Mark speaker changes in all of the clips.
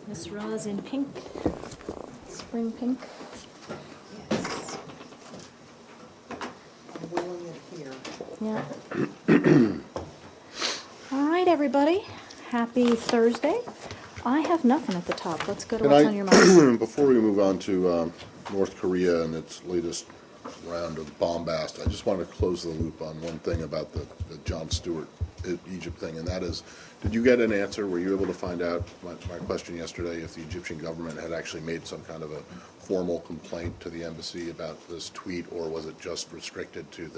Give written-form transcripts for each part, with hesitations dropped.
Speaker 1: Miss Roz in pink, spring pink.
Speaker 2: Yes. I'm willing it here.
Speaker 1: Yeah. All right, everybody. Happy Thursday. I have nothing at the top. Let's go to what's on your mind.
Speaker 3: Before we move on to North Korea and its latest round of bombast, I just want to close the loop on one thing about the Jon Stewart Egypt thing, and that is, did you get an answer? Were you able to find out, my question yesterday, if the Egyptian government had actually made some kind of a formal complaint to the embassy about this tweet, or was it just restricted to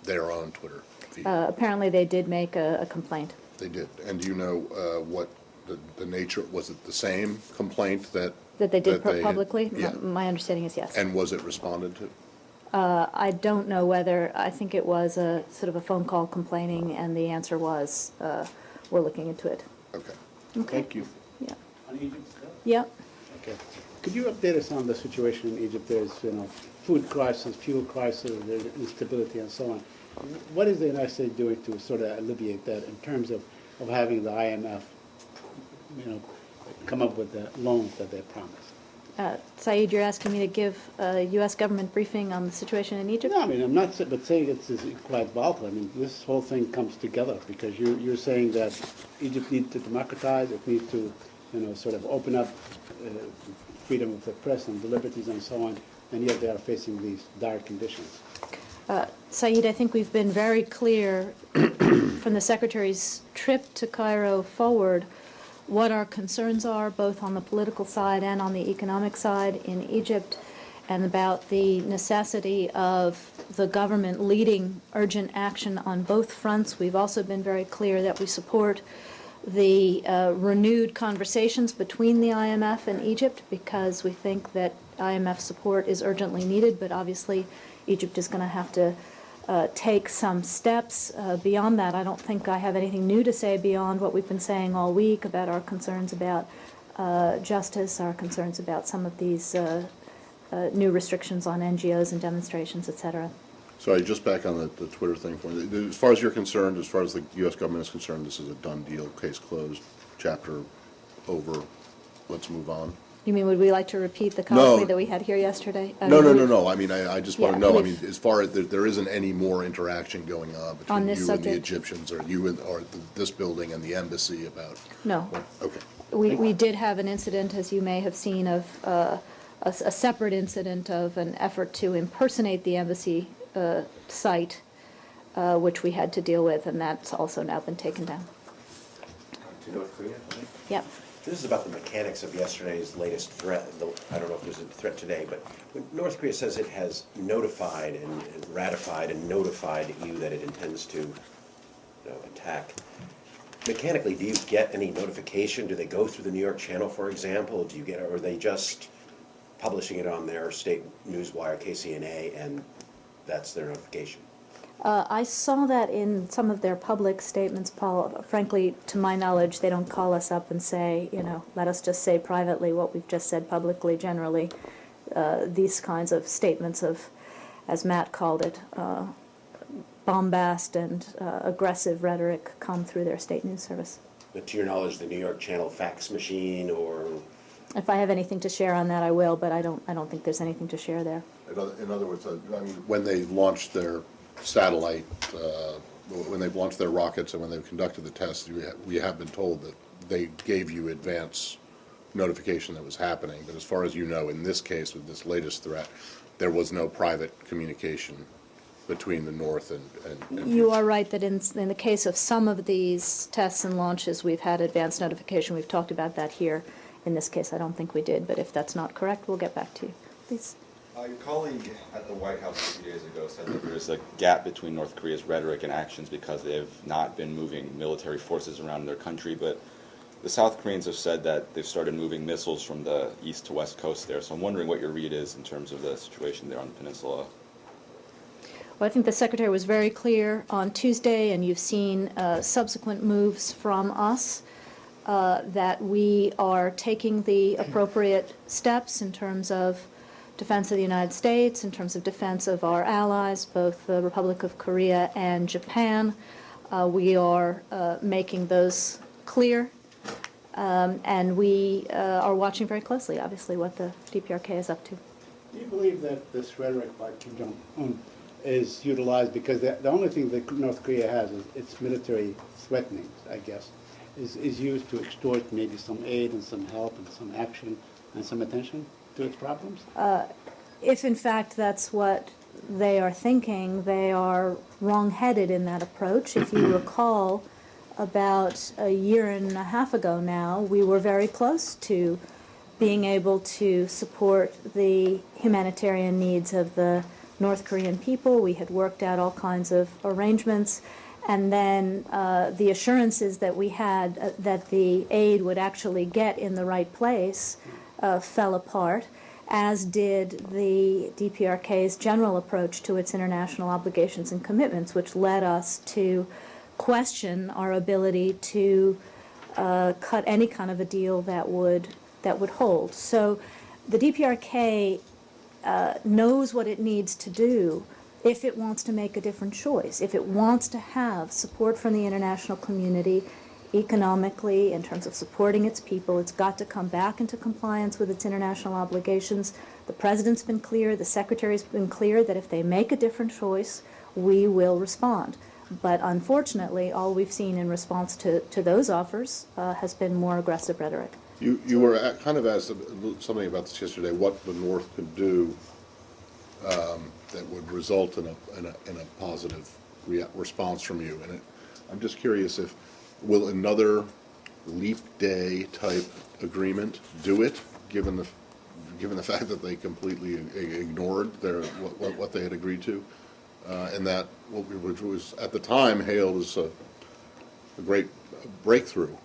Speaker 3: their own Twitter feed?
Speaker 1: Apparently they did make a complaint.
Speaker 3: They did. And do you know what the nature, was it the same complaint that
Speaker 1: That they did
Speaker 3: had-
Speaker 1: publicly?
Speaker 3: Yeah.
Speaker 1: My understanding is yes.
Speaker 3: And was it responded to?
Speaker 1: I don't know whether, I think it was a sort of a phone call complaining, and the answer was, we're looking into it.
Speaker 3: Okay.
Speaker 4: Thank you.
Speaker 1: Yeah.
Speaker 4: On Egypt still?
Speaker 1: Yep.
Speaker 4: Okay. Could you update us on the situation in Egypt? There's, food crisis, fuel crisis, there's instability and so on. What is the United States doing to sort of alleviate that in terms of having the IMF, come up with the loans that they promised?
Speaker 1: Saeed, you're asking me to give a U.S. government briefing on the situation in Egypt?
Speaker 4: No, I mean, I'm not but saying it's quite volatile. I mean, this whole thing comes together because you're saying that Egypt needs to democratize, it needs to, sort of open up freedom of the press and the liberties and so on, and yet they are facing these dire conditions.
Speaker 1: Saeed, I think we've been very clear from the Secretary's trip to Cairo forward what our concerns are, both on the political side and on the economic side in Egypt, and about the necessity of the government leading urgent action on both fronts. We've also been very clear that we support the renewed conversations between the IMF and Egypt, because we think that IMF support is urgently needed, but obviously Egypt is going to have to take some steps. Beyond that, I don't think I have anything new to say beyond what we've been saying all week about our concerns about justice, our concerns about some of these new restrictions on NGOs and demonstrations, etc.
Speaker 3: Sorry, just back on the Twitter thing for you. As far as you're concerned, as far as the U.S. government is concerned, this is a done deal, case closed, chapter over, let's move on.
Speaker 1: You mean, would we like to repeat the colloquy
Speaker 3: No.
Speaker 1: that we had here yesterday?
Speaker 3: No. I mean, I just want to
Speaker 1: Yeah,
Speaker 3: know,
Speaker 1: we've-
Speaker 3: as far as, there isn't any more interaction going on between
Speaker 1: this
Speaker 3: you and the
Speaker 1: subject?
Speaker 3: Egyptians, or you and, or this building and the embassy about?
Speaker 1: No.
Speaker 3: Okay.
Speaker 1: We did have an incident, as you may have seen, of a separate incident of an effort to impersonate the embassy site, which we had to deal with, and that's also now been taken down.
Speaker 5: To North Korea?
Speaker 1: Yep.
Speaker 5: This is about the mechanics of yesterday's latest threat. I don't know if there's a threat today, but when North Korea says it has notified and ratified and notified you that it intends to attack, mechanically, do you get any notification? Do they go through the New York Channel, for example? Do you get, or are they just publishing it on their state newswire, KCNA, and that's their notification?
Speaker 1: I saw that in some of their public statements, Paul. Frankly, to my knowledge, they don't call us up and say, let us just say privately what we've just said publicly. Generally, these kinds of statements of, as Matt called it, bombast and aggressive rhetoric come through their state news service.
Speaker 5: But to your knowledge, the New York Channel fax machine, or
Speaker 1: If I have anything to share on that, I will, but I don't think there's anything to share there.
Speaker 3: In other words, when they launched their satellite, when they've launched their rockets and when they've conducted the tests, we have been told that they gave you advance notification that was happening. But as far as you know, in this case, with this latest threat, there was no private communication between the North and
Speaker 1: You are right that in the case of some of these tests and launches, we've had advance notification. We've talked about that here. In this case, I don't think we did, but if that's not correct, we'll get back to you. Please.
Speaker 6: Your colleague at the White House a few days ago said that there is a gap between North Korea's rhetoric and actions because they have not been moving military forces around their country, but the South Koreans have said that they've started moving missiles from the east to west coast there. So I'm wondering what your read is in terms of the situation there on the peninsula.
Speaker 1: Well, I think the Secretary was very clear on Tuesday, and you've seen subsequent moves from us, that we are taking the appropriate steps in terms of defense of the United States, in terms of defense of our allies, both the Republic of Korea and Japan. We are making those clear. And we are watching very closely, obviously, what the DPRK is up to.
Speaker 4: Do you believe that this rhetoric by Kim Jong-un is utilized because the only thing that North Korea has is its military threatenings, I guess, is used to extort maybe some aid and some help and some action and some attention to its problems?
Speaker 1: If in fact that's what they are thinking, they are wrong-headed in that approach. If you recall, about a year and a half ago now, we were very close to being able to support the humanitarian needs of the North Korean people. We had worked out all kinds of arrangements, and then the assurances that we had that the aid would actually get in the right place fell apart, as did the DPRK's general approach to its international obligations and commitments, which led us to question our ability to cut any kind of a deal that would hold. So the DPRK knows what it needs to do if it wants to make a different choice, if it wants to have support from the international community economically in terms of supporting its people. It's got to come back into compliance with its international obligations. The President's been clear, the Secretary's been clear that if they make a different choice, we will respond. But unfortunately, all we've seen in response to those offers has been more aggressive rhetoric.
Speaker 3: You were kind of asked something about this yesterday, what the North could do that would result in a positive response from you. And I'm just curious if, will another Leap Day type agreement do it, given the fact that they completely ignored what they had agreed to? And that, which was at the time hailed as a great breakthrough.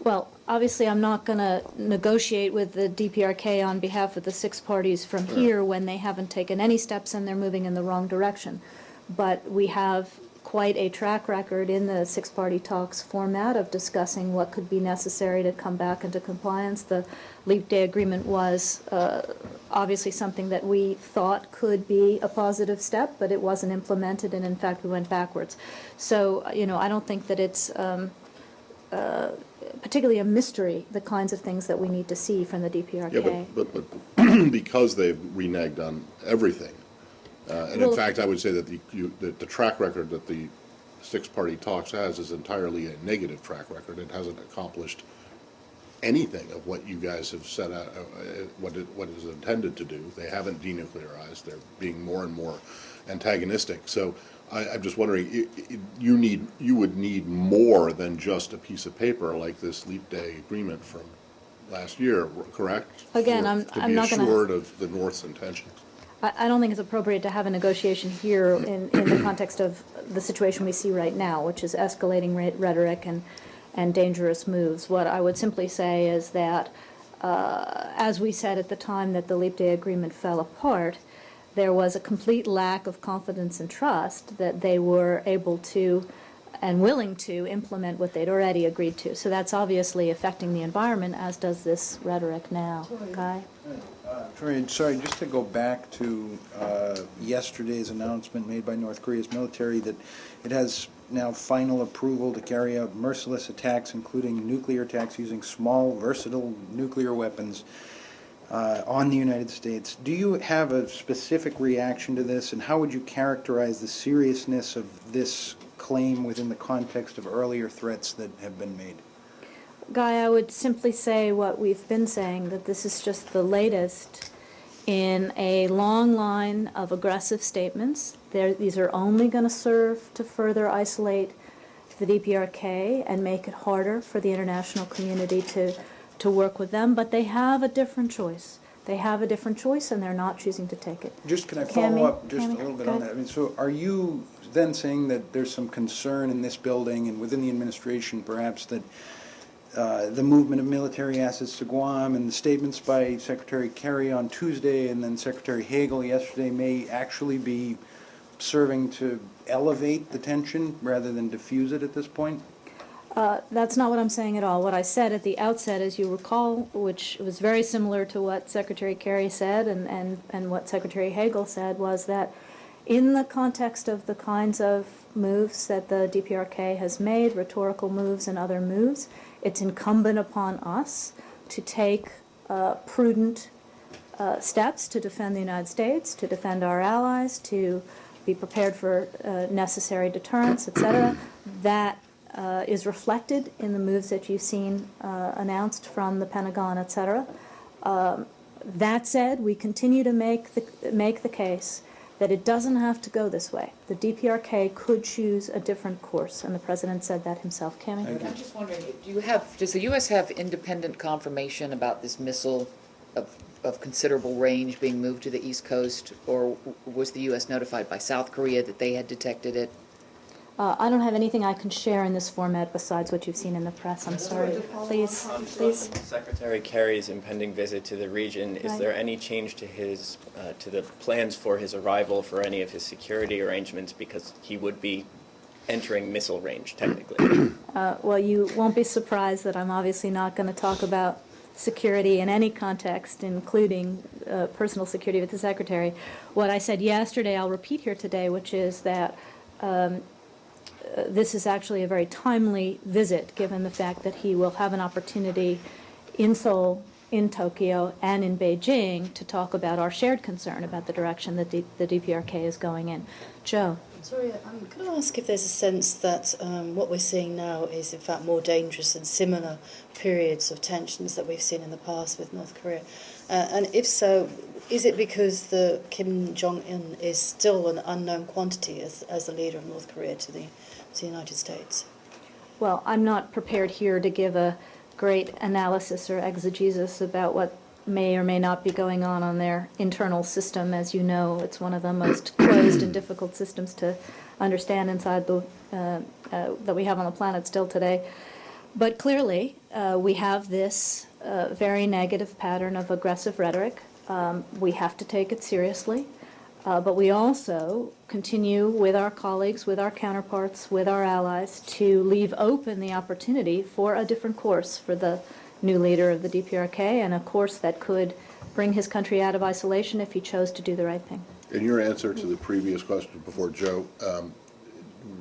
Speaker 1: Well, obviously, I'm not going to negotiate with the DPRK on behalf of the 6 parties from here when they haven't taken any steps and they're moving in the wrong direction. But we have quite a track record in the 6-party talks format of discussing what could be necessary to come back into compliance. The Leap Day Agreement was obviously something that we thought could be a positive step, but it wasn't implemented, and in fact we went backwards. So, I don't think that it's particularly a mystery, the kinds of things that we need to see from the DPRK.
Speaker 3: Yeah, but because they've reneged on everything, and in fact, I would say that the track record that the 6-party talks has is entirely a negative track record. It hasn't accomplished anything of what you guys have set out, what it is intended to do. They haven't denuclearized. They're being more and more antagonistic. So I'm just wondering, you would need more than just a piece of paper like this Leap Day agreement from last year, correct?
Speaker 1: Again,
Speaker 3: to
Speaker 1: I'm
Speaker 3: be
Speaker 1: not going
Speaker 3: assured
Speaker 1: to.
Speaker 3: of the North's intentions.
Speaker 1: I don't think it's appropriate to have a negotiation here in the context of the situation we see right now, which is escalating rhetoric and dangerous moves. What I would simply say is that, as we said at the time that the Leap Day Agreement fell apart, there was a complete lack of confidence and trust that they were able to and willing to implement what they'd already agreed to. So that's obviously affecting the environment, as does this rhetoric now. Guy?
Speaker 7: Troy, sorry, just to go back to yesterday's announcement made by North Korea's military that it has now final approval to carry out merciless attacks, including nuclear attacks using small, versatile nuclear weapons on the United States. Do you have a specific reaction to this, and how would you characterize the seriousness of this claim within the context of earlier threats that have been made?
Speaker 1: Guy, I would simply say what we've been saying, that this is just the latest in a long line of aggressive statements. These are only going to serve to further isolate the DPRK and make it harder for the international community to work with them, but they have a different choice. They have a different choice, and they're not choosing to take it.
Speaker 7: Just can I follow up just a
Speaker 1: Cami,
Speaker 7: little bit
Speaker 1: go
Speaker 7: on
Speaker 1: ahead.
Speaker 7: that? I mean, so are you then saying that there's some concern in this building and within the administration, perhaps, that the movement of military assets to Guam and the statements by Secretary Kerry on Tuesday and then Secretary Hagel yesterday may actually be serving to elevate the tension rather than diffuse it at this point?
Speaker 1: That's not what I'm saying at all. What I said at the outset, as you recall, which was very similar to what Secretary Kerry said and what Secretary Hagel said, was that in the context of the kinds of moves that the DPRK has made, rhetorical moves and other moves, It's incumbent upon us to take prudent steps to defend the United States, to defend our allies, to be prepared for necessary deterrence, etc. That is reflected in the moves that you've seen announced from the Pentagon, etc. That said, we continue to make the case that it doesn't have to go this way. The DPRK could choose a different course, and the President said that himself. Cammie?
Speaker 8: I'm just wondering, does the U.S. have independent confirmation about this missile of considerable range being moved to the East Coast, or was the U.S. notified by South Korea that they had detected it?
Speaker 1: I don't have anything I can share in this format besides what you've seen in the press. I'm sorry. Please, please.
Speaker 9: Secretary Kerry's impending visit to the region, is
Speaker 1: Right.
Speaker 9: there any change to his to the plans for his arrival, for any of his security arrangements, because he would be entering missile range technically?
Speaker 1: Well, you won't be surprised that I'm obviously not going to talk about security in any context, including personal security with the Secretary. What I said yesterday, I'll repeat here today, which is that this is actually a very timely visit, given the fact that he will have an opportunity in Seoul, in Tokyo, and in Beijing to talk about our shared concern about the direction that the DPRK is going in. Joe?
Speaker 10: Sorry, can I ask if there's a sense that what we're seeing now is in fact more dangerous than similar periods of tensions that we've seen in the past with North Korea? And if so, is it because the Kim Jong-un is still an unknown quantity as the leader of North Korea to the United States?
Speaker 1: Well, I'm not prepared here to give a great analysis or exegesis about what may or may not be going on their internal system. As you know, it's one of the most closed and difficult systems to understand inside the that we have on the planet still today. But clearly, we have this very negative pattern of aggressive rhetoric. We have to take it seriously. But we also continue with our colleagues, with our counterparts, with our allies to leave open the opportunity for a different course for the new leader of the DPRK, and a course that could bring his country out of isolation if he chose to do the right thing.
Speaker 3: In your answer to the previous question before Joe,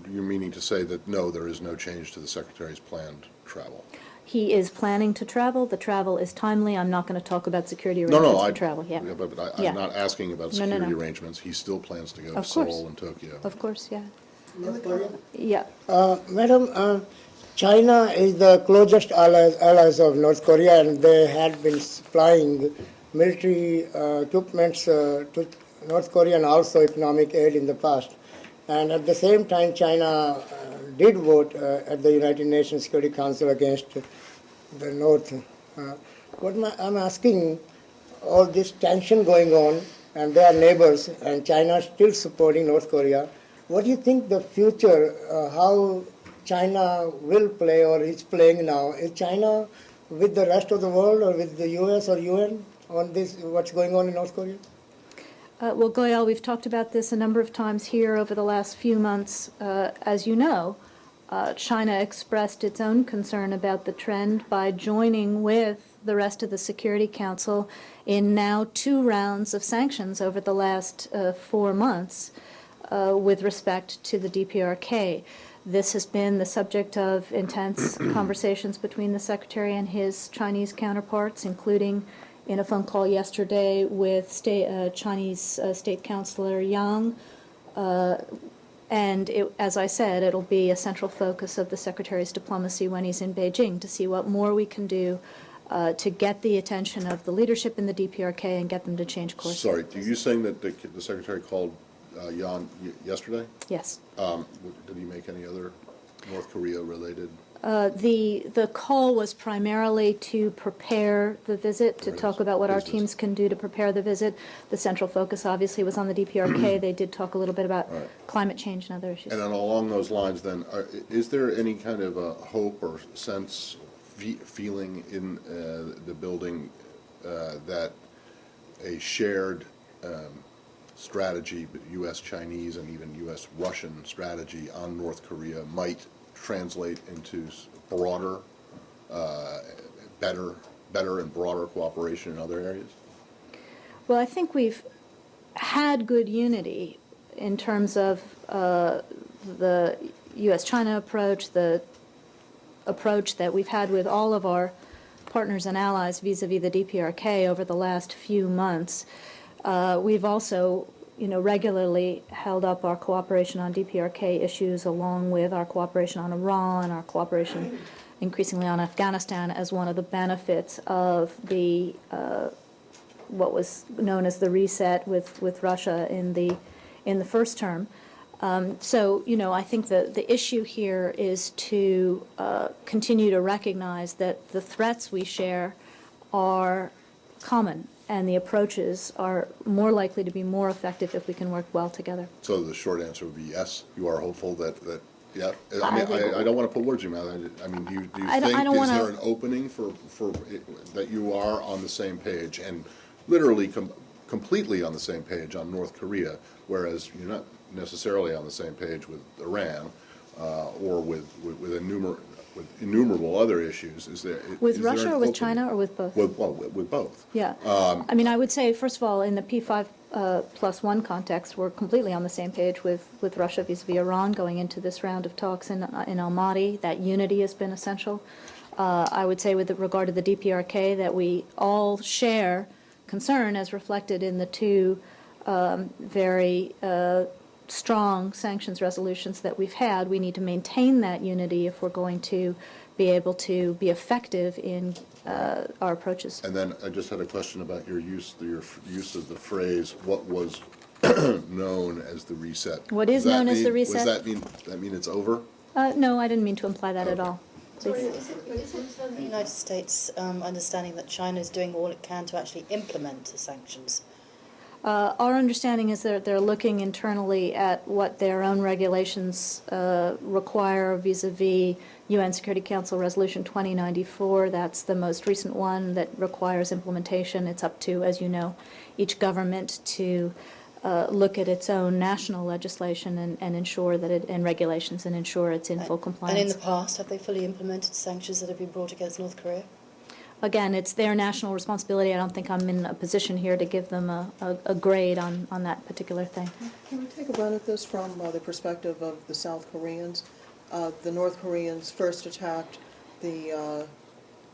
Speaker 3: you're meaning to say that no, there is no change to the Secretary's planned travel?
Speaker 1: He is planning to travel. The travel is timely. I'm not going to talk about security arrangements for travel. Yeah.
Speaker 3: But
Speaker 1: Yeah.
Speaker 3: I'm not asking about
Speaker 1: No, no,
Speaker 3: security
Speaker 1: no.
Speaker 3: arrangements. He still plans to go to
Speaker 1: Of course.
Speaker 3: Seoul and Tokyo.
Speaker 1: Of course, yeah.
Speaker 2: North Korea?
Speaker 1: Yeah.
Speaker 11: Madam, China is the closest allies of North Korea, and they had been supplying military equipments to North Korea and also economic aid in the past. And at the same time, China did vote at the United Nations Security Council against the North. I'm asking, all this tension going on, and they are neighbors, and China is still supporting North Korea. What do you think the future, how China will play or is playing now? Is China with the rest of the world or with the US or UN on this, what's going on in North Korea?
Speaker 1: Well, Goyal, we've talked about this a number of times here over the last few months. As you know, China expressed its own concern about the trend by joining with the rest of the Security Council in now 2 rounds of sanctions over the last 4 months with respect to the DPRK. This has been the subject of intense conversations between the Secretary and his Chinese counterparts, including in a phone call yesterday with Chinese State Councilor Yang. And as I said, it'll be a central focus of the Secretary's diplomacy when he's in Beijing to see what more we can do to get the attention of the leadership in the DPRK and get them to change course.
Speaker 3: Sorry, are you saying that the Secretary called Yan yesterday?
Speaker 1: Yes.
Speaker 3: Did he make any other North Korea-related?
Speaker 1: The call was primarily to prepare the visit, to talk about what our teams can do to prepare the visit. The central focus obviously was on the DPRK. They did talk a little bit about climate change and other issues.
Speaker 3: And then along those lines then, is there any kind of a hope or sense, feeling in the building that a shared strategy, U.S.-Chinese and even U.S.-Russian strategy on North Korea might translate into broader, better and broader cooperation in other areas?
Speaker 1: Well, I think we've had good unity in terms of the U.S.-China approach, the approach that we've had with all of our partners and allies vis-a-vis the DPRK over the last few months. We've also, regularly held up our cooperation on DPRK issues along with our cooperation on Iran, our cooperation increasingly on Afghanistan as one of the benefits of the what was known as the reset with Russia in the first term. So, I think the issue here is to continue to recognize that the threats we share are common, and the approaches are more likely to be more effective if we can work well together.
Speaker 3: So the short answer would be yes, you are hopeful that yeah.
Speaker 1: I
Speaker 3: I don't want to put words in your mouth. I mean, do you think,
Speaker 1: I don't
Speaker 3: is there
Speaker 1: wanna-
Speaker 3: an opening for that you are on the same page and literally completely on the same page on North Korea, whereas you're not necessarily on the same page with Iran or with innumerable other issues?
Speaker 1: With
Speaker 3: is there
Speaker 1: Russia
Speaker 3: an
Speaker 1: or with
Speaker 3: opening?
Speaker 1: China or with both?
Speaker 3: With both.
Speaker 1: Yeah. I mean, I would say, first of all, in the P5+1 context, we're completely on the same page with Russia vis-a-vis Iran going into this round of talks in Almaty. That unity has been essential. I would say with regard to the DPRK that we all share concern as reflected in the two very strong sanctions resolutions that we've had. We need to maintain that unity if we're going to be able to be effective in our approaches.
Speaker 3: And then I just had a question about your use of the phrase "what was known as the reset."
Speaker 1: What is known as the reset?
Speaker 3: Does that mean it's over?
Speaker 1: No, I didn't mean to imply that at all.
Speaker 10: Sorry, is it from the United States understanding that China is doing all it can to actually implement the sanctions?
Speaker 1: Our understanding is that they're looking internally at what their own regulations require vis-a-vis UN Security Council Resolution 2094. That's the most recent one that requires implementation. It's up to, as you know, each government to look at its own national legislation and ensure that and regulations and ensure it's in full compliance.
Speaker 10: And in the past, have they fully implemented sanctions that have been brought against North Korea?
Speaker 1: Again, it's their national responsibility. I don't think I'm in a position here to give them a grade on that particular thing.
Speaker 2: Can we take a run at this from the perspective of the South Koreans? The North Koreans first attacked the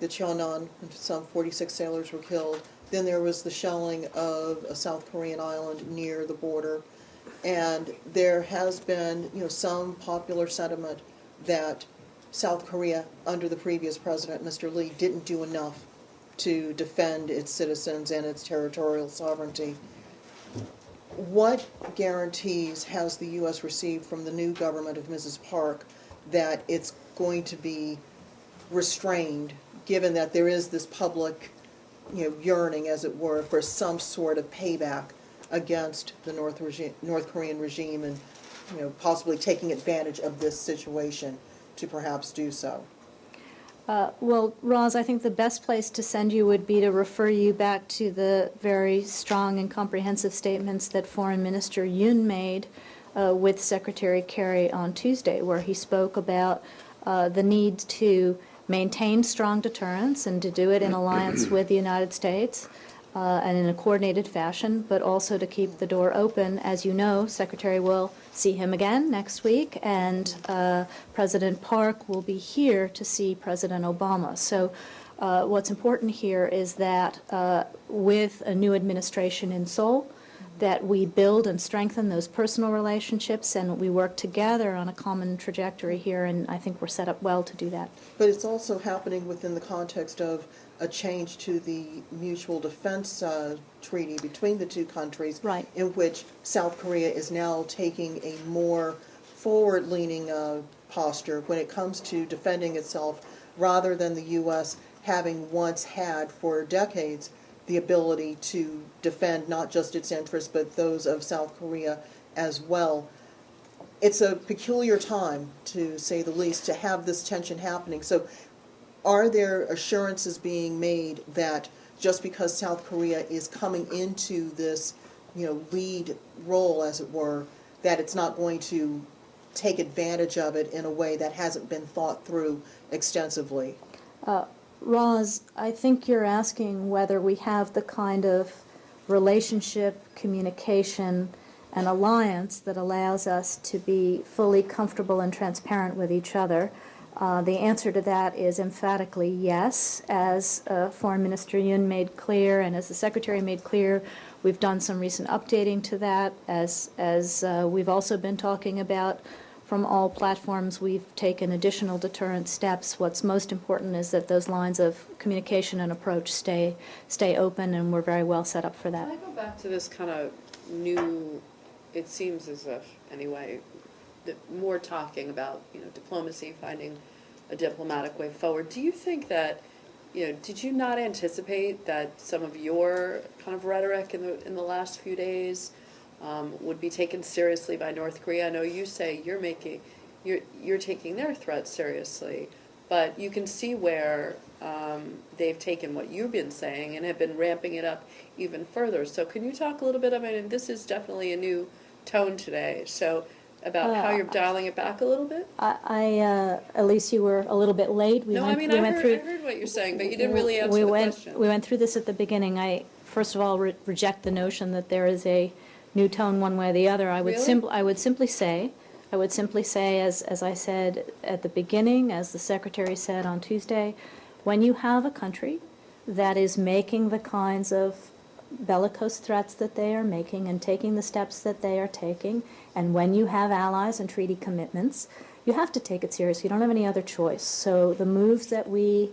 Speaker 2: Cheonan, and some 46 sailors were killed. Then there was the shelling of a South Korean island near the border. And there has been, some popular sentiment that South Korea, under the previous president, Mr. Lee, didn't do enough to defend its citizens and its territorial sovereignty. What guarantees has the U.S. received from the new government of Mrs. Park that it's going to be restrained, given that there is this public, yearning, as it were, for some sort of payback against the North Korean regime and, possibly taking advantage of this situation to perhaps do so?
Speaker 1: Well, Roz, I think the best place to send you would be to refer you back to the very strong and comprehensive statements that Foreign Minister Yoon made with Secretary Kerry on Tuesday, where he spoke about the need to maintain strong deterrence and to do it in alliance with the United States and in a coordinated fashion, but also to keep the door open. As you know, Secretary will see him again next week, and President Park will be here to see President Obama. So what's important here is that with a new administration in Seoul, that we build and strengthen those personal relationships and we work together on a common trajectory here, and I think we're set up well to do that.
Speaker 2: But it's also happening within the context of a change to the mutual defense treaty between the two countries,
Speaker 1: right,
Speaker 2: in which South Korea is now taking a more forward-leaning posture when it comes to defending itself, rather than the U.S. having once had for decades the ability to defend not just its interests but those of South Korea as well. It's a peculiar time, to say the least, to have this tension happening. So are there assurances being made that just because South Korea is coming into this, lead role, as it were, that it's not going to take advantage of it in a way that hasn't been thought through extensively?
Speaker 1: Roz, I think you're asking whether we have the kind of relationship, communication, and alliance that allows us to be fully comfortable and transparent with each other. The answer to that is emphatically yes. As Foreign Minister Yun made clear, and as the Secretary made clear, we've done some recent updating to that. As we've also been talking about from all platforms, we've taken additional deterrent steps. What's most important is that those lines of communication and approach stay open, and we're very well set up for that.
Speaker 12: Can I go back to this kind of new, it seems as if, anyway, that more talking about, diplomacy, finding a diplomatic way forward. Do you think that, did you not anticipate that some of your kind of rhetoric in the last few days would be taken seriously by North Korea? I know you say you're taking their threats seriously, but you can see where they've taken what you've been saying and have been ramping it up even further. So can you talk a little bit, this is definitely a new tone today, so about how you're dialing it back a little bit?
Speaker 1: Elise, you were a little bit late.
Speaker 12: I heard what you're saying, but you didn't really answer the question.
Speaker 1: We went through this at the beginning. I, first of all, reject the notion that there is a new tone one way or the other. I would simply say, as I said at the beginning, as the Secretary said on Tuesday, when you have a country that is making the kinds of bellicose threats that they are making and taking the steps that they are taking, and when you have allies and treaty commitments, you have to take it seriously. You don't have any other choice. So the moves that we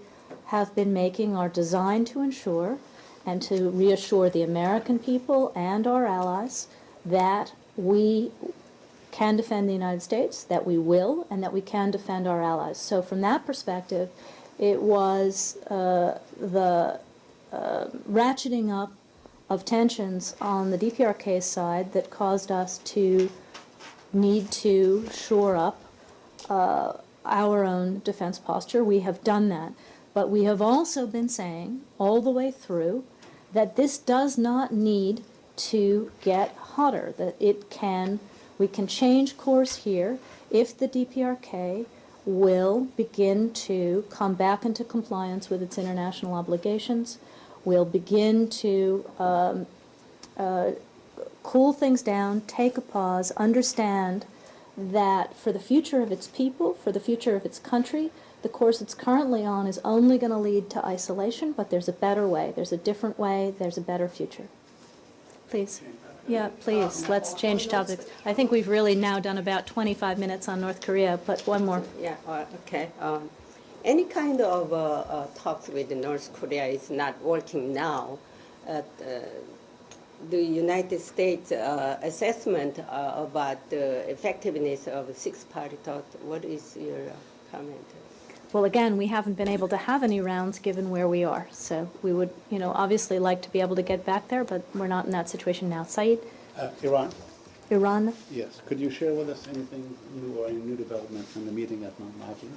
Speaker 1: have been making are designed to ensure and to reassure the American people and our allies that we can defend the United States, that we will, and that we can defend our allies. So from that perspective, it was the ratcheting up of tensions on the DPRK side that caused us to need to shore up our own defense posture. We have done that. But we have also been saying all the way through that this does not need to get hotter, that we can change course here if the DPRK will begin to come back into compliance with its international obligations, will begin to cool things down, take a pause, understand that for the future of its people, for the future of its country, the course it's currently on is only going to lead to isolation, but there's a better way, there's a different way, there's a better future. Please. Yeah, please, let's change topics. I think we've really now done about 25 minutes on North Korea, but one more.
Speaker 13: Yeah, okay. Any kind of talks with North Korea is not working now. The United States assessment about the effectiveness of six-party talk, what is your comment?
Speaker 1: Well, again, we haven't been able to have any rounds given where we are. So we would, obviously like to be able to get back there, but we're not in that situation now. Saeed?
Speaker 4: Iran?
Speaker 1: Iran?
Speaker 4: Yes. Could you share with us anything new or any new developments in the meeting at Almaty?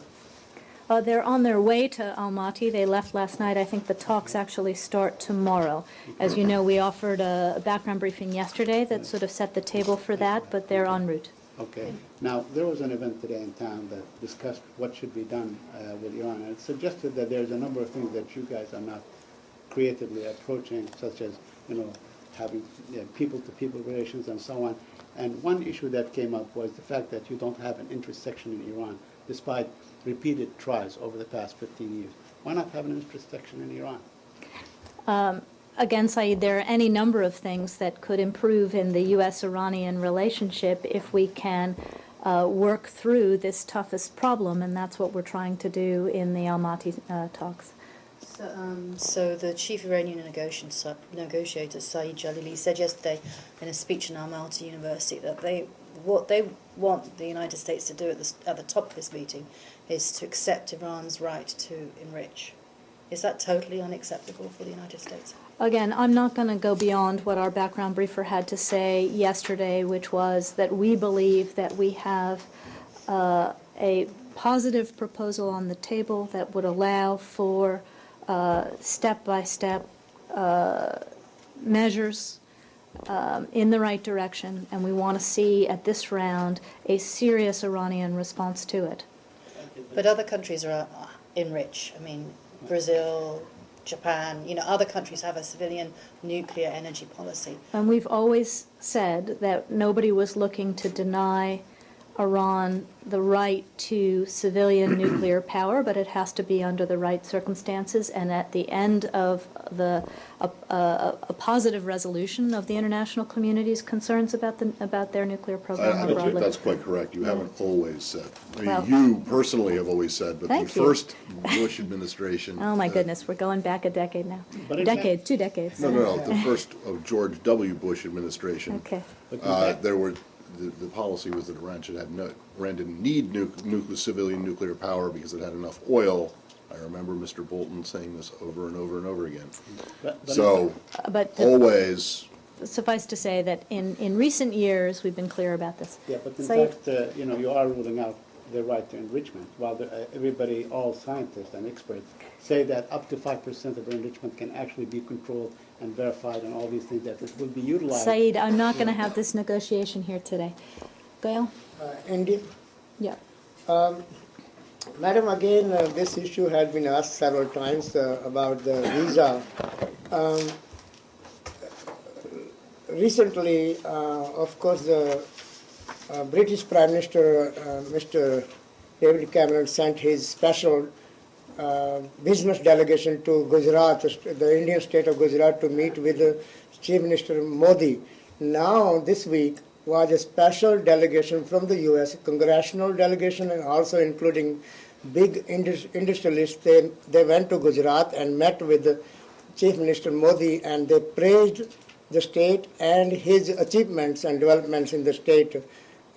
Speaker 1: They're on their way to Almaty. They left last night. I think the talks actually start tomorrow. As you know, we offered a background briefing yesterday that sort of set the table for that, but they're en route.
Speaker 4: Okay. Now, there was an event today in town that discussed what should be done with Iran, and it suggested that there's a number of things that you guys are not creatively approaching, such as, having people-to-people relations and so on. And one issue that came up was the fact that you don't have an interest section in Iran, despite repeated tries over the past 15 years. Why not have an interest section in Iran?
Speaker 1: Again, Saeed, there are any number of things that could improve in the U.S.-Iranian relationship if we can work through this toughest problem, and that's what we're trying to do in the Almaty talks.
Speaker 10: So the chief Iranian negotiator, Saeed Jalili, said yesterday in a speech in Almaty University that what they want the United States to do at the top of this meeting is to accept Iran's right to enrich. Is that totally unacceptable for the United States?
Speaker 1: Again, I'm not going to go beyond what our background briefer had to say yesterday, which was that we believe that we have a positive proposal on the table that would allow for step-by-step measures in the right direction, and we want to see at this round a serious Iranian response to it.
Speaker 10: But other countries are enrich. I mean, Brazil, Japan, other countries have a civilian nuclear energy policy.
Speaker 1: And we've always said that nobody was looking to deny Iran the right to civilian nuclear power, but it has to be under the right circumstances and at the end of a positive resolution of the international community's concerns about their nuclear program more broadly.
Speaker 3: That's quite correct. You haven't always said. I mean,
Speaker 1: Well-
Speaker 3: you personally have always said, but the
Speaker 1: Thank you.
Speaker 3: first Bush administration.
Speaker 1: Oh, my goodness, we're going back a decade now.
Speaker 4: But in fact-
Speaker 1: Two decades.
Speaker 3: No, the first of George W. Bush administration.
Speaker 1: Okay.
Speaker 3: There were, the policy was that Iran didn't need civilian nuclear power because it had enough oil. I remember Mr. Bolton saying this over and over and over again.
Speaker 4: But
Speaker 3: So,
Speaker 1: But the-
Speaker 3: always,
Speaker 1: Suffice to say that in recent years, we've been clear about this.
Speaker 4: Yeah, but in
Speaker 1: Said-
Speaker 4: fact, you are ruling out the right to enrichment, while everybody, all scientists and experts, say that up to 5% of enrichment can actually be controlled and verified and all these things, that it will be utilized.
Speaker 1: Saeed, I'm not going to have this negotiation here today. Gail?
Speaker 11: India.
Speaker 1: Yeah.
Speaker 11: Madam, again, this issue has been asked several times about the visa. Recently, of course, the British Prime Minister, Mr. David Cameron, sent his special business delegation to Gujarat, the Indian state of Gujarat, to meet with Chief Minister Modi. Now, this week, was a special delegation from the U.S., congressional delegation, and also including big industrialists. They went to Gujarat and met with Chief Minister Modi, and they praised the state and his achievements and developments in the state.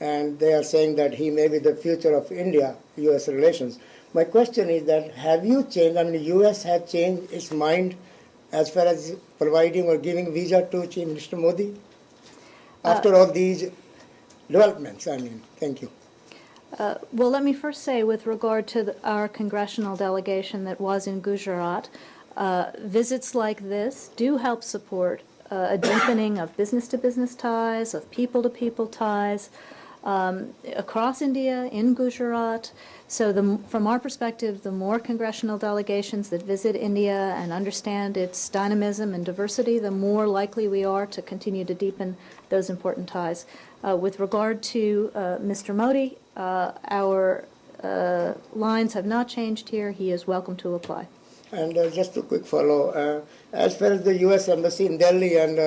Speaker 11: And they are saying that he may be the future of India-U.S. relations. My question is that have you changed, I mean, the U.S. has changed its mind as far as providing or giving visa to Chief Minister Modi? After all these developments, I mean, thank you.
Speaker 1: Well, let me first say, with regard to our congressional delegation that was in Gujarat, visits like this do help support a deepening of business-to-business ties, of people-to-people ties, across India, in Gujarat. So from our perspective, the more congressional delegations that visit India and understand its dynamism and diversity, the more likely we are to continue to deepen those important ties. With regard to Mr. Modi, our lines have not changed here. He is welcome to apply.
Speaker 11: And just a quick follow. As far as the U.S. Embassy in Delhi and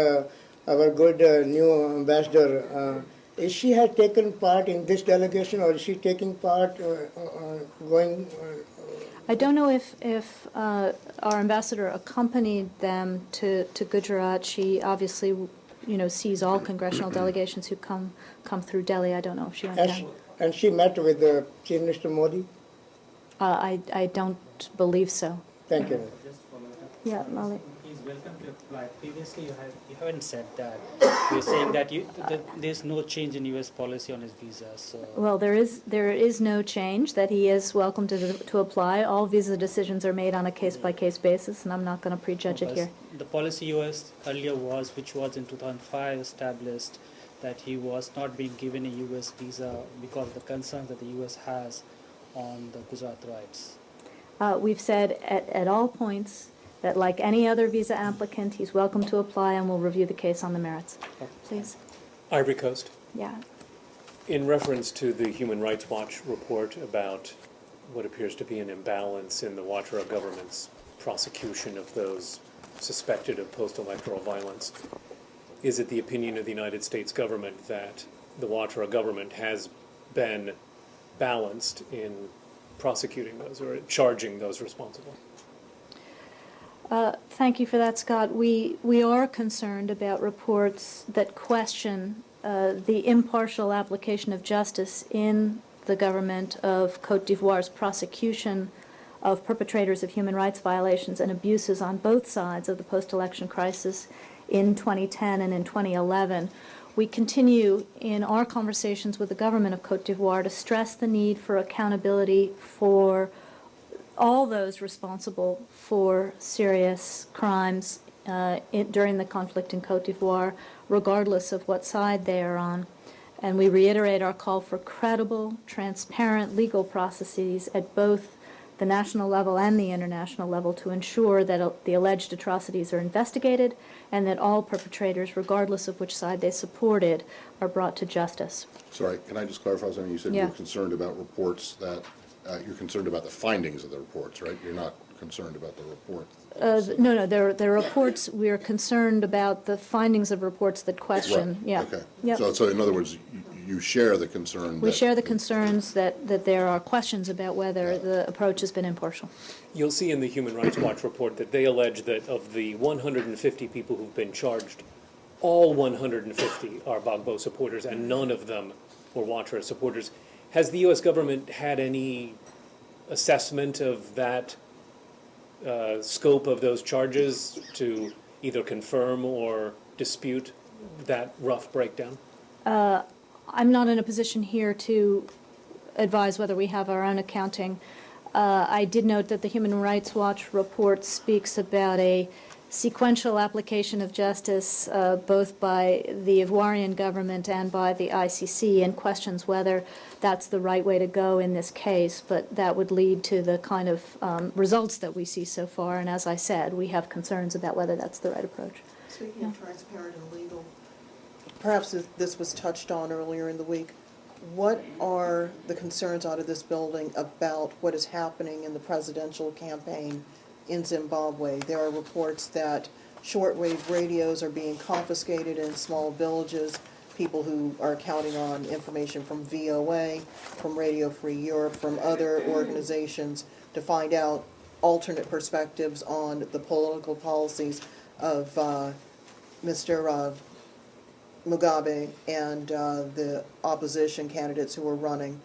Speaker 11: our good new ambassador, is she has taken part in this delegation, or is she taking part going?
Speaker 1: I don't know if our ambassador accompanied them to Gujarat. She obviously, sees all congressional delegations who come through Delhi. I don't know if she went down.
Speaker 11: And she met with Chief Minister Modi?
Speaker 1: I don't believe so.
Speaker 11: Thank you.
Speaker 1: Yeah, Molly.
Speaker 14: He's welcome to apply. Previously, you haven't said that. You're saying that there's no change in U.S. policy on his visa. So.
Speaker 1: Well, there is no change, that he is welcome to apply. All visa decisions are made on a case-by-case basis, and I'm not going to prejudge it here.
Speaker 14: The policy U.S. earlier which was in 2005 established, that he was not being given a U.S. visa because of the concerns that the U.S. has on the Gujarat rights.
Speaker 1: We've said at all points that, like any other visa applicant, he's welcome to apply, and we'll review the case on the merits. Please.
Speaker 15: Ivory Coast.
Speaker 1: Yeah.
Speaker 15: In reference to the Human Rights Watch report about what appears to be an imbalance in the Ouattara government's prosecution of those suspected of post-electoral violence, is it the opinion of the United States government that the Ouattara government has been balanced in prosecuting those or charging those responsible?
Speaker 1: Thank you for that, Scott. We are concerned about reports that question the impartial application of justice in the government of Côte d'Ivoire's prosecution of perpetrators of human rights violations and abuses on both sides of the post-election crisis in 2010 and in 2011. We continue in our conversations with the government of Côte d'Ivoire to stress the need for accountability for all those responsible for serious crimes during the conflict in Côte d'Ivoire, regardless of what side they are on. And we reiterate our call for credible, transparent legal processes at both the national level and the international level to ensure that the alleged atrocities are investigated and that all perpetrators, regardless of which side they supported, are brought to justice.
Speaker 3: Sorry, can I just clarify something? You said you
Speaker 1: Yeah.
Speaker 3: were concerned about reports that, you're concerned about the findings of the reports, right? You're not concerned about the report.
Speaker 1: No, there are reports, we are concerned about the findings of reports that question,
Speaker 3: Right,
Speaker 1: yeah.
Speaker 3: okay.
Speaker 1: Yep.
Speaker 3: So in other words, you share the concern
Speaker 1: We
Speaker 3: that-
Speaker 1: share the concerns that there are questions about whether the approach has been impartial.
Speaker 15: You'll see in the Human Rights Watch report that they allege that of the 150 people who've been charged, all 150 are Gbagbo supporters and none of them were Ouattara supporters. Has the U.S. government had any assessment of that scope of those charges to either confirm or dispute that rough breakdown?
Speaker 1: I'm not in a position here to advise whether we have our own accounting. I did note that the Human Rights Watch report speaks about a sequential application of justice both by the Ivorian government and by the ICC, and questions whether that's the right way to go in this case, but that would lead to the kind of results that we see so far, and as I said, we have concerns about whether that's the right approach.
Speaker 2: Speaking of transparent and legal, perhaps this was touched on earlier in the week. What are the concerns out of this building about what is happening in the presidential campaign in Zimbabwe? There are reports that shortwave radios are being confiscated in small villages. People who are counting on information from VOA, from Radio Free Europe, from other organizations to find out alternate perspectives on the political policies of Mr. Mugabe and the opposition candidates who are running.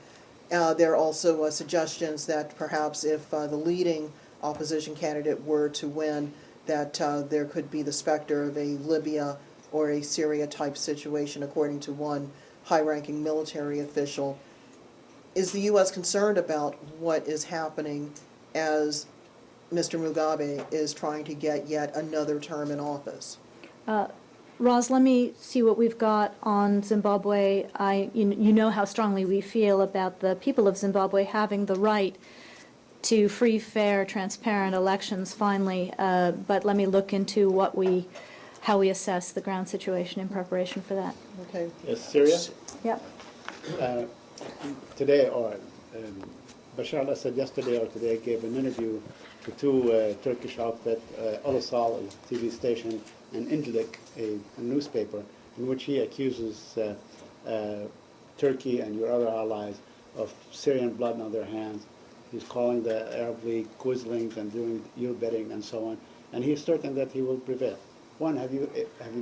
Speaker 2: There are also suggestions that perhaps if the leading opposition candidate were to win, that there could be the specter of a Libya or a Syria type situation, according to one high-ranking military official. Is the U.S. concerned about what is happening as Mr. Mugabe is trying to get yet another term in office?
Speaker 1: Roz, let me see what we've got on Zimbabwe. You know how strongly we feel about the people of Zimbabwe having the right to free, fair, transparent elections finally, but let me look into how we assess the ground situation in preparation for that.
Speaker 2: Okay.
Speaker 4: Yes, Syria?
Speaker 1: Yep.
Speaker 4: Today, Bashar al-Assad yesterday or today gave an interview to two Turkish outfit, Ulusal, a TV station, and İncillik, a newspaper, in which he accuses Turkey and your other allies of Syrian blood on their hands. He's calling the Arab League Quislings and doing your bidding and so on, and he's certain that he will prevail. One, have you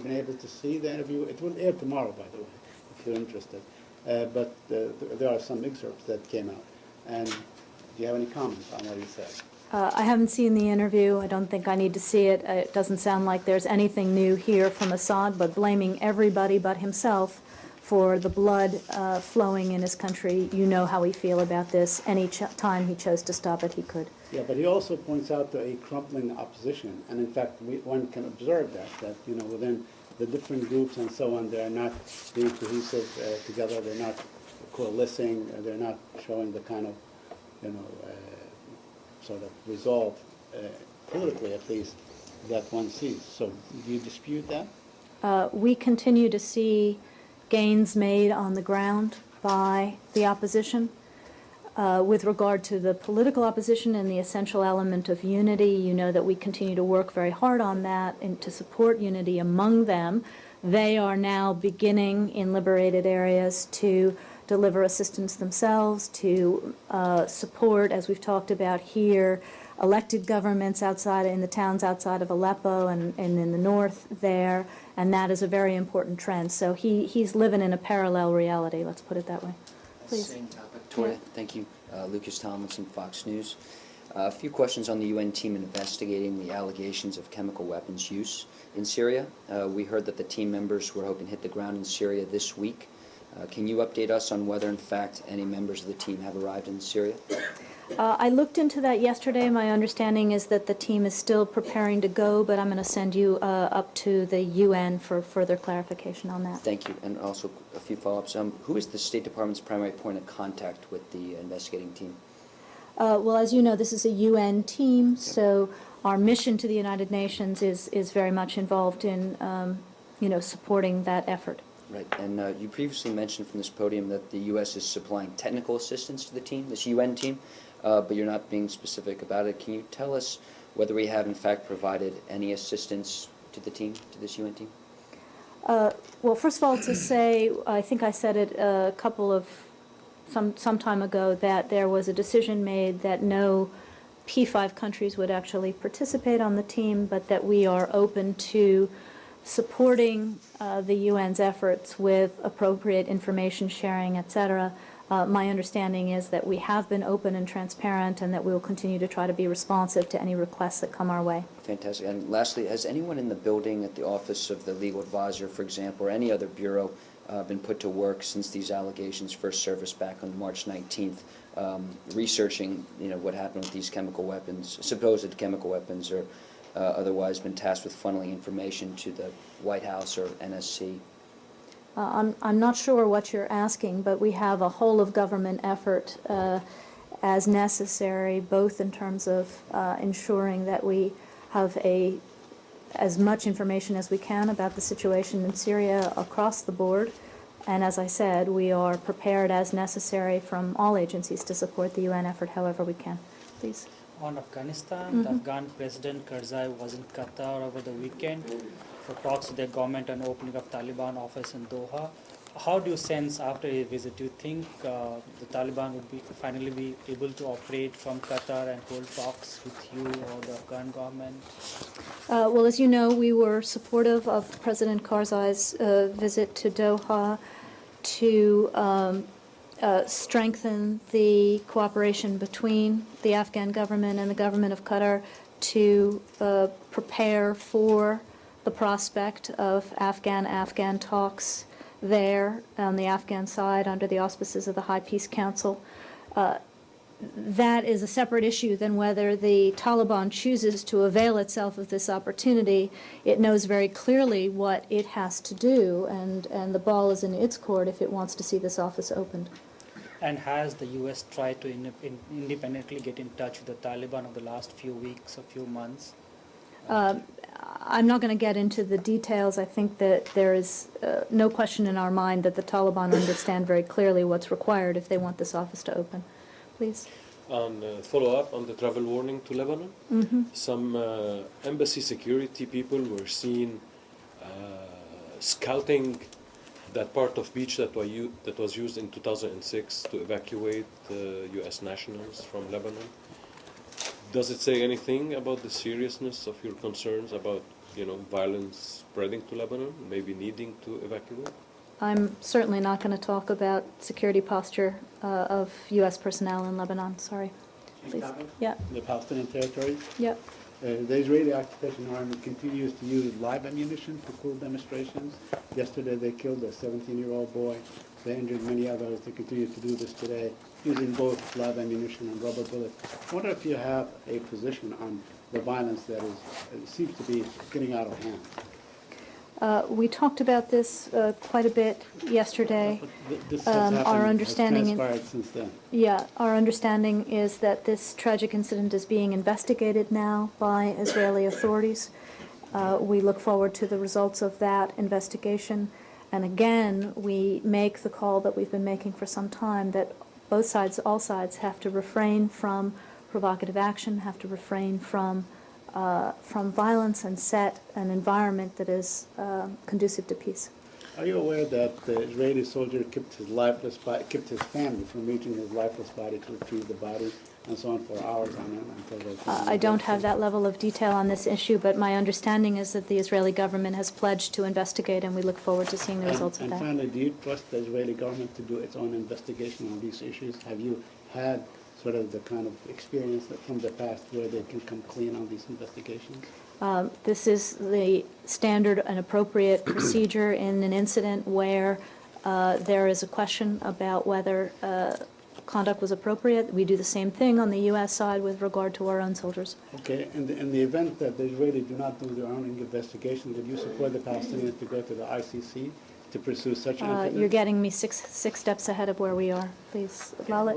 Speaker 4: been able to see the interview? It will air tomorrow, by the way, if you're interested. But there are some excerpts that came out. And do you have any comments on what he said?
Speaker 1: I haven't seen the interview. I don't think I need to see it. It doesn't sound like there's anything new here from Assad, but blaming everybody but himself for the blood flowing in his country. You know how we feel about this. Any time he chose to stop it, he could.
Speaker 4: Yeah, but he also points out to a crumpling opposition. And in fact, one can observe that within the different groups and so on, they're not being cohesive together. They're not coalescing. They're not showing the kind of, sort of resolve, politically at least, that one sees. So do you dispute that?
Speaker 1: We continue to see gains made on the ground by the opposition. With regard to the political opposition and the essential element of unity, you know that we continue to work very hard on that and to support unity among them. They are now beginning in liberated areas to deliver assistance themselves, to support, as we've talked about here, elected governments outside in the towns outside of Aleppo and in the north there, and that is a very important trend. So he's living in a parallel reality, let's put it that way. Please.
Speaker 16: Same topic. Toria, thank you. Lucas Tomlinson, Fox News. A few questions on the UN team investigating the allegations of chemical weapons use in Syria. We heard that the team members were hoping to hit the ground in Syria this week. Can you update us on whether, in fact, any members of the team have arrived in Syria?
Speaker 1: I looked into that yesterday. My understanding is that the team is still preparing to go, but I'm going to send you up to the UN for further clarification on that.
Speaker 16: Thank you. And also a few follow-ups. Who is the State Department's primary point of contact with the investigating team?
Speaker 1: Well, as you know, this is a UN team, so our mission to the United Nations is very much involved in, supporting that effort.
Speaker 16: Right, and you previously mentioned from this podium that the U.S. is supplying technical assistance to the team, this UN team, but you're not being specific about it. Can you tell us whether we have in fact provided any assistance to the team, to this UN team?
Speaker 1: Well, first of all, to say, I think I said it some time ago, that there was a decision made that no P5 countries would actually participate on the team, but that we are open to supporting the UN's efforts with appropriate information sharing, etc. My understanding is that we have been open and transparent, and that we will continue to try to be responsive to any requests that come our way.
Speaker 16: Fantastic. And lastly, has anyone in the building at the Office of the Legal Advisor, for example, or any other bureau been put to work since these allegations first surfaced back on March 19th, researching what happened with these chemical weapons, supposed chemical weapons, or otherwise been tasked with funneling information to the White House or NSC?
Speaker 1: I'm not sure what you're asking, but we have a whole of government effort as necessary, both in terms of ensuring that we have as much information as we can about the situation in Syria across the board. And as I said, we are prepared as necessary from all agencies to support the UN effort however we can. Please.
Speaker 14: On Afghanistan, the Afghan President Karzai was in Qatar over the weekend for talks with their government on opening up Taliban office in Doha. How do you sense after a visit? Do you think the Taliban would finally be able to operate from Qatar and hold talks with you or the Afghan government?
Speaker 1: Well, as you know, we were supportive of President Karzai's visit to Doha to strengthen the cooperation between the Afghan government and the government of Qatar to prepare for the prospect of Afghan talks there on the Afghan side under the auspices of the High Peace Council. That is a separate issue than whether the Taliban chooses to avail itself of this opportunity. It knows very clearly what it has to do, and the ball is in its court if it wants to see this office opened.
Speaker 14: And has the U.S. tried to independently get in touch with the Taliban over the last few weeks or few months?
Speaker 1: I'm not going to get into the details. I think that there is no question in our mind that the Taliban understand very clearly what's required if they want this office to open. Please.
Speaker 17: On follow-up on the travel warning to Lebanon, some embassy security people were seen scouting that part of beach that was used in 2006 to evacuate U.S. nationals from Lebanon. Does it say anything about the seriousness of your concerns about, violence spreading to Lebanon, maybe needing to evacuate?
Speaker 1: I'm certainly not going to talk about security posture of U.S. personnel in Lebanon. Sorry. Please. Yeah.
Speaker 4: The Palestinian territories?
Speaker 1: Yep.
Speaker 4: The Israeli occupation army continues to use live ammunition to cool demonstrations. Yesterday they killed a 17-year-old boy. They injured many others. They continue to do this today, using both live ammunition and rubber bullets. I wonder if you have a position on the violence that seems to be getting out of hand.
Speaker 1: We talked about this quite a bit yesterday.
Speaker 4: This
Speaker 1: our understanding
Speaker 4: has transpired since then.
Speaker 1: Yeah, our understanding is that this tragic incident is being investigated now by Israeli authorities. We look forward to the results of that investigation. And again, we make the call that we've been making for some time, that both sides, all sides, have to refrain from provocative action, have to refrain from violence, and set an environment that is conducive to peace.
Speaker 4: Are you aware that the Israeli soldier kept his family from reaching his lifeless body to retrieve the body, and so on, for hours on end until they
Speaker 1: I don't have that level of detail on this issue, but my understanding is that the Israeli government has pledged to investigate, and we look forward to seeing the results of that.
Speaker 4: And finally, do you trust the Israeli government to do its own investigation on these issues? Have you had sort of the kind of experience from the past where they can come clean on these investigations?
Speaker 1: This is the standard and appropriate procedure in an incident where there is a question about whether conduct was appropriate. We do the same thing on the U.S. side with regard to our own soldiers.
Speaker 4: Okay, in the event that the Israelis do not do their own investigation, would you support the Palestinians to go to the ICC to pursue such an incident?
Speaker 1: You're getting me six steps ahead of where we are. Please, Lalit.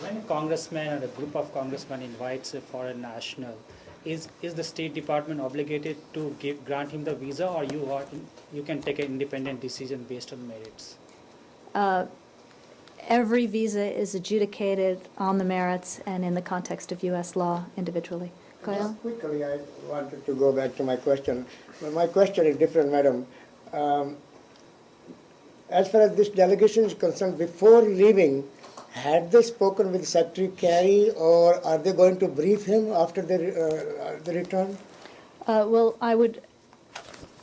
Speaker 14: when a congressman or a group of congressmen invites a foreign national, is the State Department obligated to grant him the visa, or you can take an independent decision based on merits?
Speaker 1: Every visa is adjudicated on the merits and in the context of U.S. law individually.
Speaker 11: Just quickly, I wanted to go back to my question. Well, my question is different, madam. As far as this delegation is concerned, before leaving, had they spoken with Secretary Kerry, or are they going to brief him after the return?
Speaker 1: Well, I would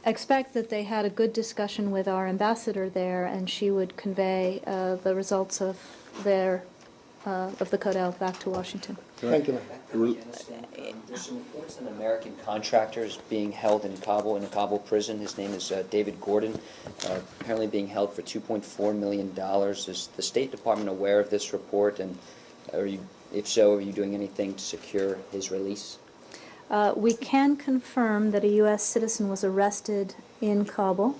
Speaker 1: expect that they had a good discussion with our ambassador there, and she would convey the results of the CODEL back to Washington.
Speaker 11: Thank you, ma'am.
Speaker 16: There's some reports of an American contractors being held in Kabul, in a Kabul prison. His name is David Gordon, apparently being held for $2.4 million. Is the State Department aware of this report, and if so, are you doing anything to secure his release?
Speaker 1: We can confirm that a U.S. citizen was arrested in Kabul.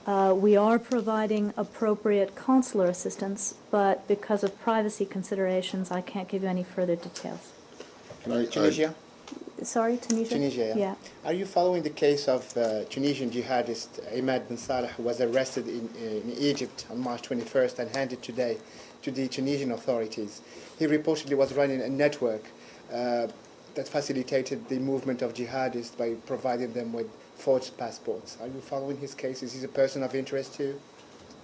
Speaker 1: We are providing appropriate consular assistance, but because of privacy considerations, I can't give you any further details.
Speaker 18: Tunisia?
Speaker 1: Sorry, Tunisia?
Speaker 18: Tunisia, yeah. Are you following the case of Tunisian jihadist Imad bin Saleh, who was arrested in Egypt on March 21st and handed today to the Tunisian authorities? He reportedly was running a network that facilitated the movement of jihadists by providing them with forged passports. Are you following his case? Is he a person of interest to you?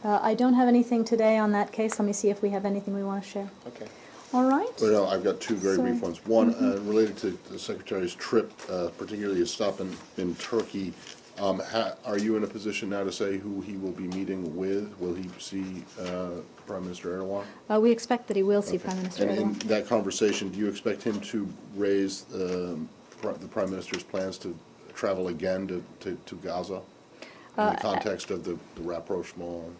Speaker 1: I don't have anything today on that case. Let me see if we have anything we want to share.
Speaker 18: Okay.
Speaker 1: All right.
Speaker 3: Well, I've got two very brief ones. One, related to the Secretary's trip, particularly his stop in Turkey. Are you in a position now to say who he will be meeting with? Will he see Prime Minister Erdogan?
Speaker 1: We expect that he will see Prime Minister
Speaker 3: And in
Speaker 1: Erdogan.
Speaker 3: that conversation, do you expect him to raise the Prime Minister's plans to travel again to Gaza in the context of the rapprochement?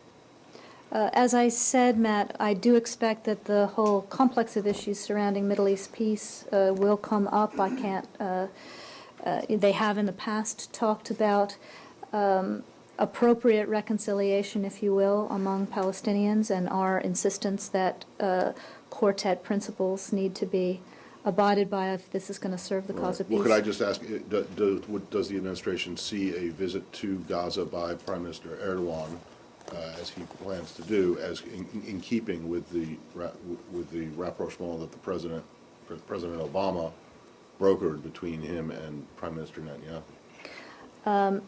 Speaker 1: As I said, Matt, I do expect that the whole complex of issues surrounding Middle East peace will come up. I can't. They have in the past talked about appropriate reconciliation, if you will, among Palestinians, and our insistence that quartet principles need to be abided by if this is going to serve the cause of peace.
Speaker 3: Well, could I just ask, does the administration see a visit to Gaza by Prime Minister Erdogan, as he plans to do, as in keeping with the rapprochement that the President Obama brokered between him and Prime Minister Netanyahu?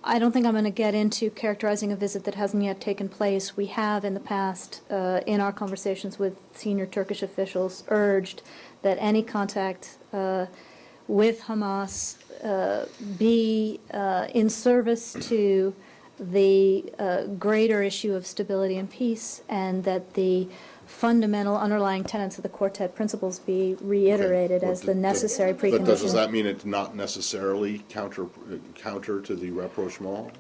Speaker 1: I don't think I'm going to get into characterizing a visit that hasn't yet taken place. We have in the past, in our conversations with senior Turkish officials, urged that any contact with Hamas be in service to the greater issue of stability and peace, and that the fundamental underlying tenets of the quartet principles be reiterated as the necessary precondition.
Speaker 3: But does that mean it's not necessarily counter to the rapprochement?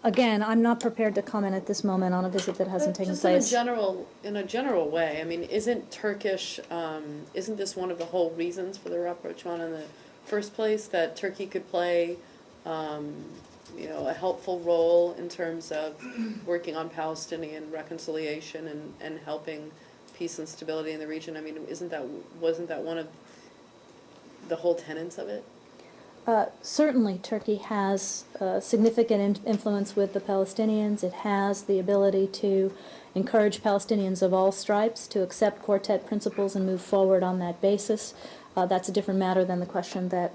Speaker 1: Again, I'm not prepared to comment at this moment on a visit that hasn't taken place.
Speaker 12: In a general way, I mean, isn't this one of the whole reasons for the rapprochement in the first place, that Turkey could play a helpful role in terms of working on Palestinian reconciliation and helping peace and stability in the region? I mean, wasn't that one of the whole tenets of it?
Speaker 1: Certainly, Turkey has significant influence with the Palestinians. It has the ability to encourage Palestinians of all stripes to accept quartet principles and move forward on that basis. That's a different matter than the question that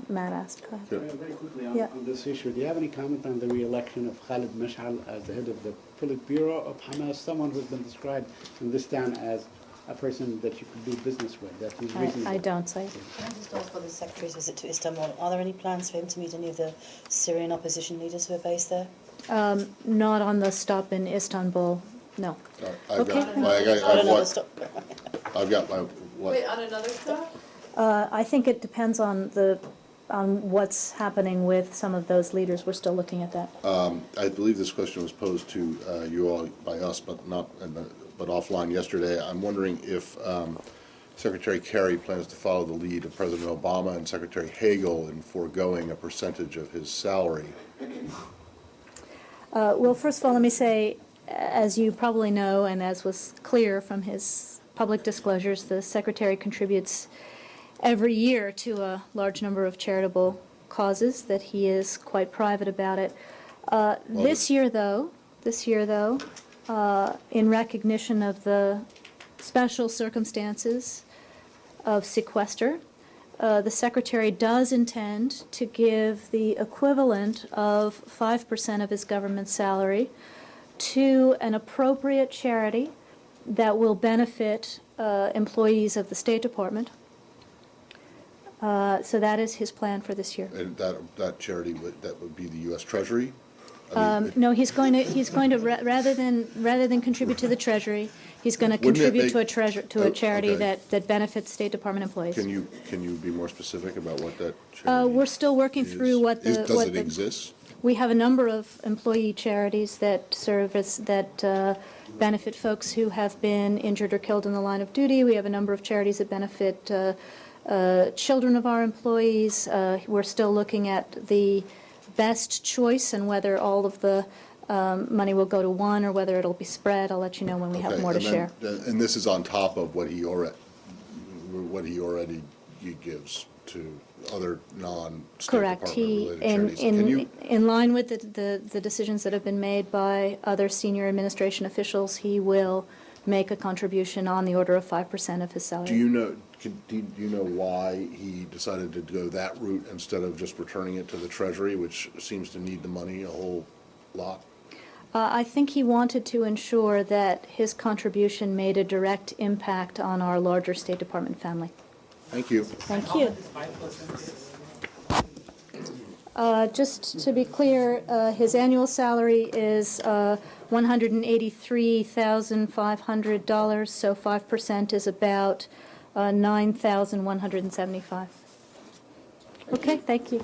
Speaker 1: Matt asked.
Speaker 4: Very quickly on this issue, do you have any comment on the re-election of Khalid Mash'al as the head of the Politburo of Hamas, someone who's been described in this town as a person that you could do business with, that is reasonable?
Speaker 1: I don't say.
Speaker 10: Can I just ask for the Secretary's visit to Istanbul? Are there any plans for him to meet any of the Syrian opposition leaders who are based there?
Speaker 1: Not on the stop in Istanbul, no.
Speaker 3: I've got my what?
Speaker 12: Wait, on another stop?
Speaker 1: I think it depends on what's happening with some of those leaders. We're still looking at that.
Speaker 3: I believe this question was posed to you all by us, but offline yesterday. I'm wondering if Secretary Kerry plans to follow the lead of President Obama and Secretary Hagel in foregoing a percentage of his salary.
Speaker 1: Well, first of all, let me say, as you probably know, and as was clear from his public disclosures, the Secretary contributes every year to a large number of charitable causes that he is quite private about it. This year, though, in recognition of the special circumstances of sequester, the Secretary does intend to give the equivalent of 5% of his government salary to an appropriate charity that will benefit employees of the State Department. So that is his plan for this year.
Speaker 3: And that charity that would be the U.S. Treasury?
Speaker 1: No, he's going to rather than contribute to the Treasury, he's going to contribute to a charity
Speaker 3: okay.
Speaker 1: that benefits State Department employees.
Speaker 3: Can you be more specific about what that charity
Speaker 1: We're still working through what the
Speaker 3: is? Does it exist?
Speaker 1: We have a number of employee charities that benefit folks who have been injured or killed in the line of duty. We have a number of charities that benefit children of our employees. We're still looking at the best choice and whether all of the money will go to one or whether it'll be spread. I'll let you know when we have more to share.
Speaker 3: And this is on top of what he already gives to other non-State
Speaker 1: Correct.
Speaker 3: Department related charities.
Speaker 1: In line with the decisions that have been made by other senior administration officials, he will make a contribution on the order of 5% of his salary.
Speaker 3: Do you know why he decided to go that route instead of just returning it to the Treasury, which seems to need the money a whole lot?
Speaker 1: I think he wanted to ensure that his contribution made a direct impact on our larger State Department family.
Speaker 3: Thank you.
Speaker 1: Thank you. Just to be clear, his annual salary is $183,500, so 5% is about $9,175. Okay, thank you.